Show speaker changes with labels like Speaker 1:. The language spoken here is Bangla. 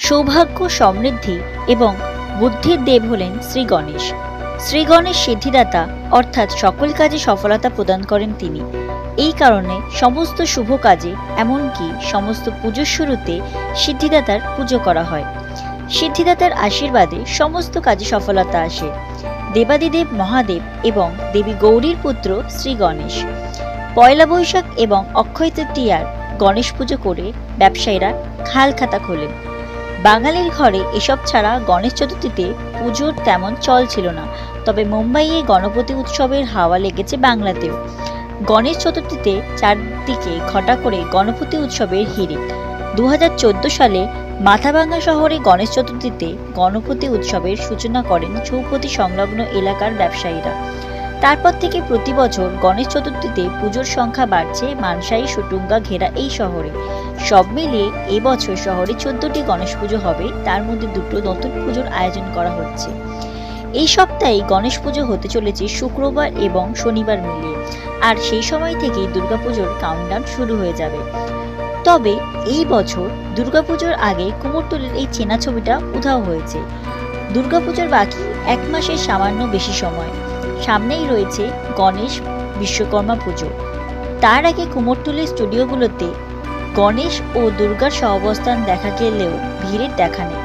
Speaker 1: সৌভাগ্য, সমৃদ্ধি এবং বুদ্ধির দেব হলেন শ্রী গণেশ। শ্রী গণেশ সিদ্ধিদাতা, অর্থাৎ সকল কাজে সফলতা প্রদান করেন তিনি। এই কারণে সমস্ত শুভ কাজে, এমনকি সমস্ত পুজোর শুরুতে সিদ্ধিদাতার পুজো করা হয়। সিদ্ধিদাতার আশীর্বাদে সমস্ত কাজে সফলতা আসে। দেবাদিদেব মহাদেব এবং দেবী গৌরীর পুত্র শ্রী গণেশ। পয়লা বৈশাখ এবং অক্ষয় তৃতীয়ার গণেশ পুজো করে ব্যবসায়ীরা খাল খাতা খোলেন। বাঙালির ঘরে এসব ছাড়া গণেশ চতুর্থীতে পুজোর তেমন চল ছিল না, তবে মুম্বাইয়ে গণপতি উৎসবের হাওয়া লেগেছে বাংলাতেও। গণেশ চতুর্থীতে চারদিকে ঘটা করে গণপতি উৎসবের হিড়িক। 2014 সালে মাথাভাঙ্গা শহরে গণেশ চতুর্থীতে গণপতি উৎসবের সূচনা করেন চৌপতি সংলগ্ন এলাকার ব্যবসায়ীরা। তারপর থেকে প্রতি বছর গণেশ চতুর্থীতে পুজোর সংখ্যা বাড়ছে মানসাই সুটুঙ্গা ঘেরা এই শহরে। সব মিলিয়ে এবছর শহরে 14টি গণেশ পুজো হবে, তার মধ্যে 2টো নতুন পুজোর আয়োজন করা হচ্ছে। এই সপ্তাহে গণেশ পুজো হতে চলেছে শুক্রবার এবং শনিবার মিলিয়ে, আর সেই সময় থেকেই দুর্গাপুজোর কাউন্টডাউন শুরু হয়ে যাবে। তবে এই বছর দুর্গাপুজোর আগে কুমোরটুলির এই চেনা ছবিটা উধাও হয়েছে। দুর্গাপুজোর বাকি 1 মাসের সামান্য বেশি সময়। সামনেই রয়েছে গণেশ বিশ্বকর্মা পুজো। তার আগে কুমোরটুলির স্টুডিওগুলোতে গণেশ ও দুর্গার সহাবস্থান দেখা গেলেও ভিড়ের দেখা নেই।